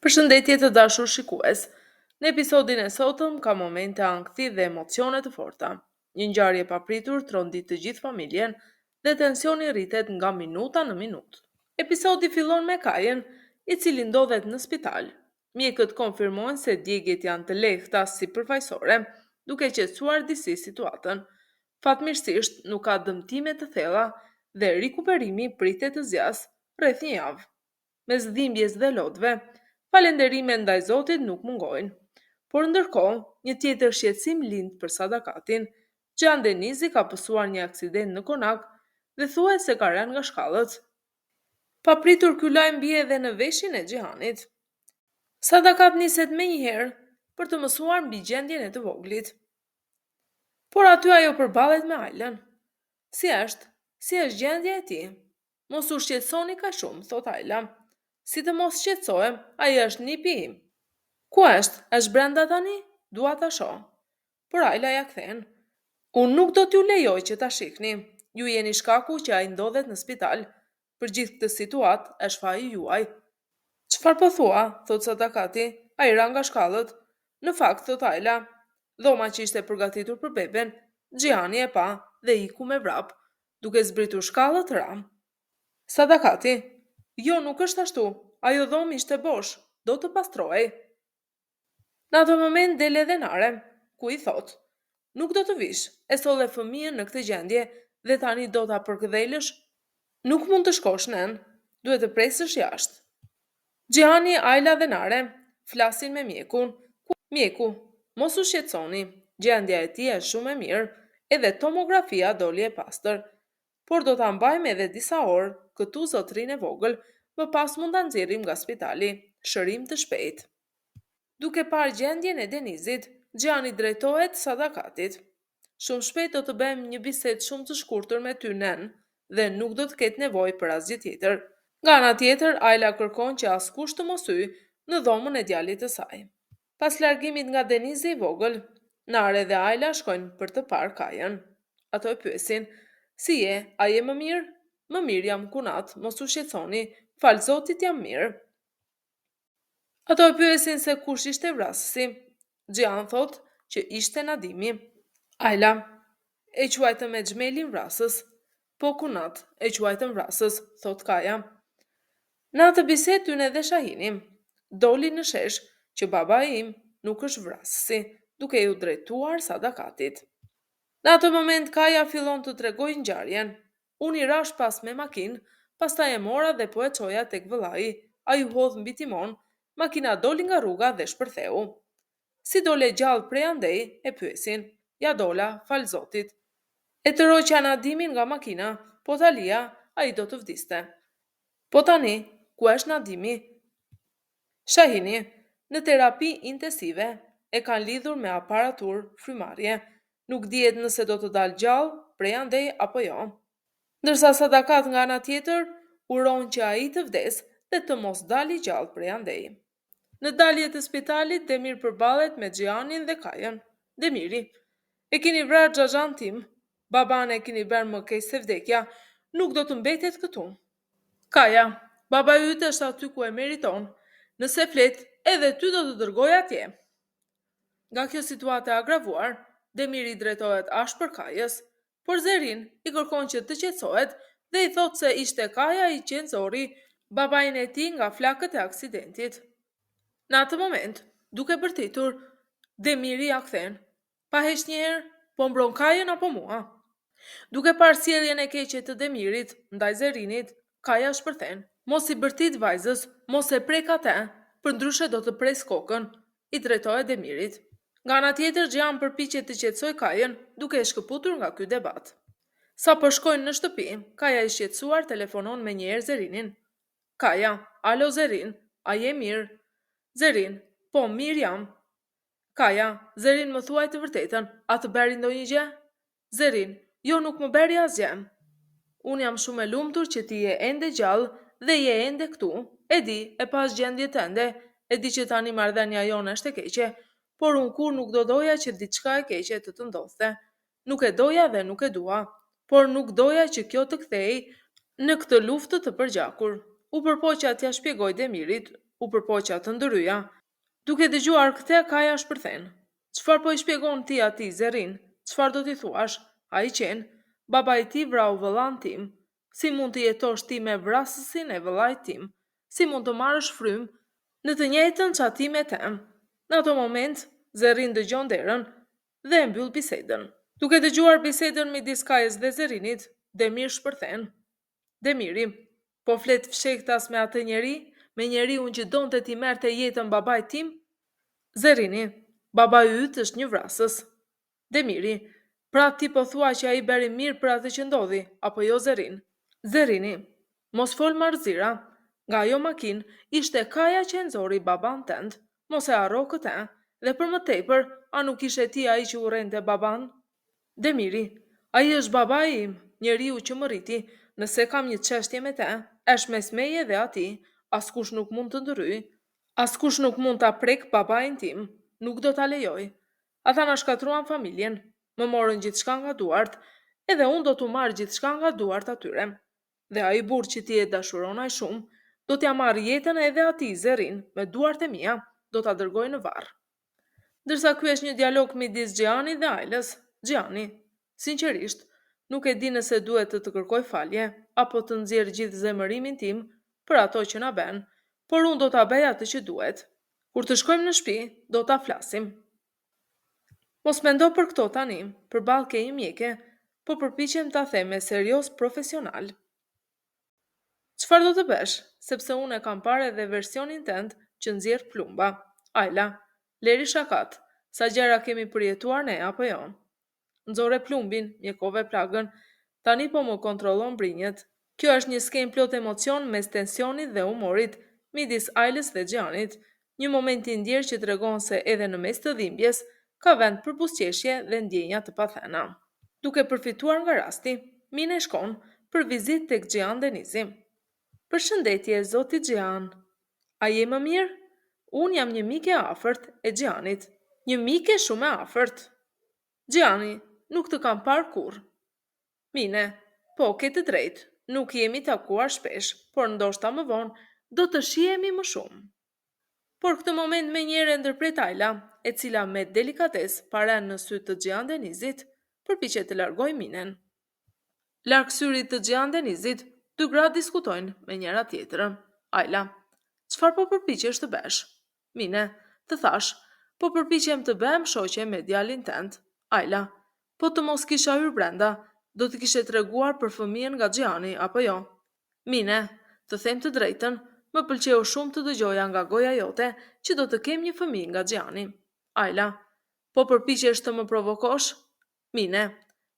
Përshëndetje të dashur shikues. Në episodin e sotëm ka momente ankthi dhe emocione të forta. Një ngjarje e papritur trondit të gjithë familjen dhe tensioni rritet nga minuta në minutë. Episodi fillon me Kajen, i cili ndodhet në spital. Mjekët konfirmojnë se djegjet janë të lehta si përfaqësore, duke qetësuar disi situatën. Fatmirësisht nuk ka dëmtime të thella dhe rikuperimi pritet të zjas rreth një javë. Mes dhimbjes dhe lodhve, falënderimet ndaj Zotit nuk mungojnë. Por ndërkohë, një tjetër shqetësim lind për Sadakatin. Xhan Denizi ka pësuar një aksident në Konak dhe thuhet se ka rënë nga shkallët. Papritur ky lajm bie edhe në veshin e Xhihanit. Sadakat niset menjëherë për të mësuar mbi gjendjen e të voglit. Por aty ajo përballet me Ailën. Si është gjendja e tij? Mos u shqetësoni ka shumë, thot Aila. Si të mos shqetësohem, ai është nipi im. Ku është? Është brenda tani? Dua ta shoh. Por Aila ja kthen. Unë nuk do t'ju lejoj që ta shihni. Ju jeni shkaku që ai ndodhet në spital. Për gjithë këtë situatë është faji juaj. Çfarë po thua? Thot Sadakati. Ai ra nga shkallët. Në fakt, thot Aila, dhoma që ishte përgatitur për beben, Xhihani e pa dhe iku me vrap, duke zbritur shkallët ra. Sadakati, jo, nuk është ashtu. Ajo dhomë ishte bosh, do të pastrohej. Në atë moment del edhe Nare, ku i thot: nuk do të vish, e solle fëmijën në këtë gjendje dhe tani do ta përkëdhelësh. Nuk mund të shkosh nën, duhet të presësh jashtë. Xhihani, Aila dhe Nare flasin me mjekun. Mjeku, mos u shqetësoni, gjendja e tij është shumë e mirë, edhe tomografia doli e pastër. Por do ta mbajmë edhe disa orë këtu zotrin e vogël, më pas mund ta nxjerrim nga spitali, shërim të shpejtë. Duke parë gjendjen e Denizit, Xhani drejtohet Sadakatit. Shumë shpejt do të bëjmë një bisedë shumë të shkurtër me ty nën dhe nuk do të ketë nevojë për asgjë tjetër. Nga ana tjetër, Aila kërkon që askush të mos hyjë në dhomën e djalit të saj. Pas largimit nga Denizi i vogël, Nare dhe Aila shkojnë për të parë Kajen. Ato e pyesin: si je? A je më mirë? Më mirë jam kunat, mos u shqetësoni, fal Zotit jam mirë. Ato e pyesin se kush ishte vrasësi. Xhihan thot që ishte Nadimi. Aila: e quajtëm me xhmelin vrasës. Po kunat, e quajtëm vrasës, thot Kaja. Në atë bisedë hyn edhe Shahini. Doli në shesh që baba im nuk është vrasësi, duke ju drejtuar Sadakatit. Në atë moment Kaja fillon të tregojë ngjarjen. Unë i rash pas me makinë, pastaj e mora dhe po e çoja tek vëllai. Ai u hodh mbi timon, makina doli nga rruga dhe shpërtheu. Si dole gjallë prej andej, e pyesin: ja dola, fal Zotit. E të roqja Nadimin nga makina, po talia, ai do të vdiste. Po tani, ku është Nadimi? Shahini, në terapi intensive, e kanë lidhur me aparatur frymarrje. Nuk dihet nëse do të dalë gjallë prej andej apo jo. Ndërsa Sadakat nga ana tjetër uron që ai të vdes dhe të mos dali gjallë prej andej. Në dalje të spitalit, Demir përballet me Xhihanin dhe Kajen. Demiri: e keni vrarë xhaxhan tim, baban e keni bërë më keq se vdekja, nuk do të mbetet këtu. Kaja: baba yt është aty ku e meriton, nëse flet, edhe ty do të dërgoj atje. Nga kjo situatë e agravuar, Demiri drejtohet ashpër Kajës, por Zerin i kërkon që të qetësohet dhe i thot se ishte Kaja i që nxorri babain e tij nga flakët e aksidentit. Në atë moment, duke bërtitur, Demiri ja kthen: pa heq njëherë, po mbron Kajën apo mua? Duke parë sjelljen e keqe të Demirit ndaj Zerinit, Kaja shpërthen: mos i bërtit vajzës, mos e prek atë, përndryshe do të pres kokën, i drejtohet Demirit. Nga ana tjetër, Xhihan përpiqet të qetësojë Kajen, duke e shkëputur nga ky debat. Sa po shkojnë në shtëpi, Kaja i shqetësuar telefonon me njëherë Zerinin. Kaja: alo Zerin, a je mirë? Zerin: po, mirë jam. Kaja: Zerin, më thuaj të vërtetën, a të bëri ndonjë gjë? Zerin: jo, nuk më bëri asgjë. Unë jam shumë e lumtur që ti je ende gjallë dhe je ende këtu. E di, e pas gjendje tënde, e di që tani marrëdhënia jonë është e keqe, por unë kur nuk do doja që diçka e keqe të ndodhte. Nuk e doja dhe nuk e dua, por nuk doja që kjo të kthej në këtë luftë të përgjakur. U përpoqja t'ia shpjegoj Demirit u përpoqja të ndëryja. Duke dëgjuar këtë, Kaja shpërthen. Çfarë po i shpjegon ti atij Zerin? Çfarë do t'i thuash? Ai qenë, baba i ti vrau vëllain tim. Si mund të jetosh ti me vrasësin e vëllait tim? Si mund të marrësh frymë në të njëjtën që ti me tem? Në ato moment, Zerin dëgjon derën dhe e mbyll bisedën. Duke dëgjuar bisedën midis Kajës dhe Zerinit, Demir shpërthen. Demiri, po flet fshektas me atë njeri, me njeriun që donte ti merrte jetën babait tim? Zerini, baba yt është një vrasës. Demiri, pra ti po thua që ai bëri mirë për atë që ndodhi, apo jo Zerin? Zerini, mos fol marrëzira. Nga ajo makinë ishte Kaja që e nxori baban tënd. Mos e harro këtë, dhe për më tepër, a nuk ishe ti ai që urrente baban? Demiri, ai është baba im, njeriu që më rriti. Nëse kam një çështje me te, është mes meje dhe atij, askush nuk mund të ndryj, askush nuk mund ta prek babain tim, nuk do ta lejoj. Ata na shkatruan familjen, më morën gjithçka nga duart, edhe unë do t'u marr gjithçka nga duart atyre. Dhe ai burr që ti e dashuron aq shumë, do t'ja marr jetën edhe atij Zerin, me duart e mia, do ta dërgoj në varr. Ndërsa ky është një dialog midis Xhianit dhe Ajlës. Xhiani, sinqerisht, nuk e di nëse duhet të kërkoj falje, apo të nxjerr gjithë zemërimin tim për ato që na bën, por unë do ta bëj atë që duhet. Kur të shkojmë në shtëpi, do ta flasim. Mos mendo për këto tani, përballë ke një mjeke, po përpiqem ta them me serioz profesional. Çfarë do të bësh? Sepse unë e kam parë edhe versionin tënd që nxjerr plumba. Ajla, leri shakat, sa gjëra kemi përjetuar ne, apo jo? Nxore plumbin, mjekove plagën, tani po më kontrollon brinjët. Kjo është një skemë plot emocion mes tensionit dhe humorit, midis Ajlës dhe Xhanit, një moment i ndjerë që tregon se edhe në mes të dhimbjes, ka vend për buzëqeshje dhe ndjenja të pathëna. Duke përfituar nga rasti, Mine shkon për vizitë tek Xhan Denizi. Përshëndetje, zoti Xhan. A je më mirë? Unë jam një mike e afërt e Xhanit. Një mike shumë e afërt. Xhani, nuk të kam parë kurrë. Mine, po, ke të drejtë, nuk jemi takuar shpesh, por ndoshta më vonë do të shihemi më shumë. Por këtë moment me njëre ndërpret Ajla, e cila me delikates paren në sy të Xhan Denizit, përpiqet të largoj Minen. Larg syrit të Xhan Denizit, dy gra diskutojnë me njëra tjetrën. Ajla, çfarë po përpiqesh të bësh? Mine, të thash, po përpiqem të bëhem shoqe me djalin tënd. Ajla, po të mos kisha hyrë brenda, do të kishe treguar për fëmijën nga Xhani, apo jo? Mine, të them të drejtën, më pëlqeu shumë të dëgjoja nga goja jote që do të kem një fëmijë nga Xhani. Ajla, po përpiqesh të më provokosh? Mine,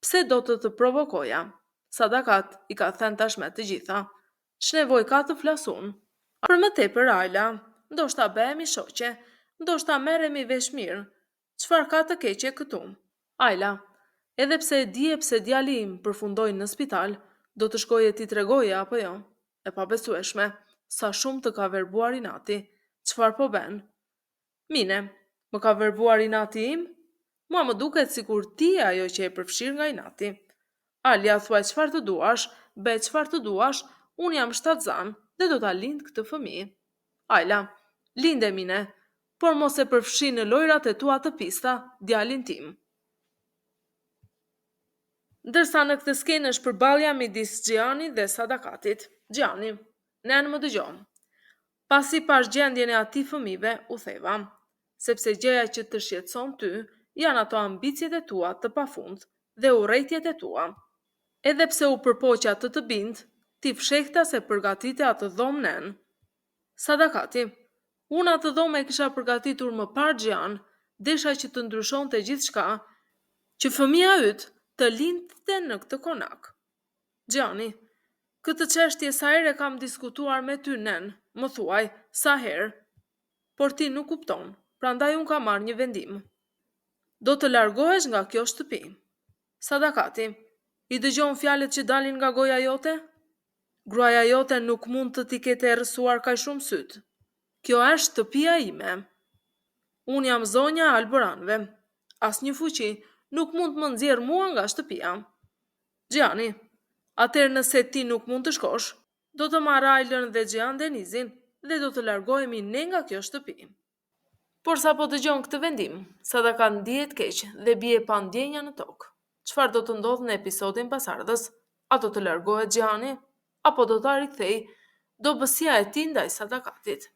pse do të provokoja? Sadakat i ka thënë tashme të gjitha. Ç'nevojë ka të flasun? Për më tepër Ajla, ndoshta bëhemi shoqe, ndoshta merremi vesh mirë. Çfarë ka të keqe këtu? Ajla, edhe pse e dije pse djali im përfundoi në spital, do të shkoje ti tregoje apo jo? E pabesueshme, sa shumë të ka verbuar inati. Çfarë po bën? Mine, më ka verbuar inati im? Mua më duket sikur ti je ajo që e përfshir nga inati. Alja, thuaj çfarë të duash, bëj çfarë të duash, unë jam shtatzan dhe do ta lind këtë fëmijë. Ajla, linde Mine, por mos e përfshi në lojrat e tua të pista djalin tim. Ndërsa në këtë skenë është përballja midis Xhanit dhe Sadakatit. Xhani, nën më dëgjon. Pasi pash gjendjen e atij fëmijëve, u theva, sepse gjëja që të shqetëson ty janë ato ambicjet e tua të pafund dhe urrejtjet e tua. Edhe pse u përpoqja të bind, ti fshehta se përgatite atë dhomë nën. Sadakati, unë atë dhomë e kisha përgatitur më parë Xhan, desha që të ndryshonte gjithçka, që fëmia yt të lindte në këtë konak. Xhani, këtë çështje sa herë kam diskutuar me ty nën, më thuaj, sa herë, por ti nuk kupton, prandaj unë kam marrë një vendim. Do të largohesh nga kjo shtëpi. Sadakati, i dëgjon fjalët që dalin nga goja jote? Gruaja jote nuk mund të t'i ketë errësuar kaq shumë syt. Kjo është shtëpia ime. Unë jam zonja e Alboranëve. Asnjë fuqi nuk mund më nxjerr mua nga shtëpia. Xhani, atëherë nëse ti nuk mund të shkosh, do të marr Ajlën dhe Xhan Denizin dhe do të largohemi ne nga kjo shtëpi. Por sa po dëgjon këtë vendim, Sadaka ndihet keq dhe bie pa ndjenja në tokë. Çfarë do të ndodhë në episodin pasardhës? A do të largohet Xhihani? Apo do ta rikthej dobësia e tij ndaj Sadakatit?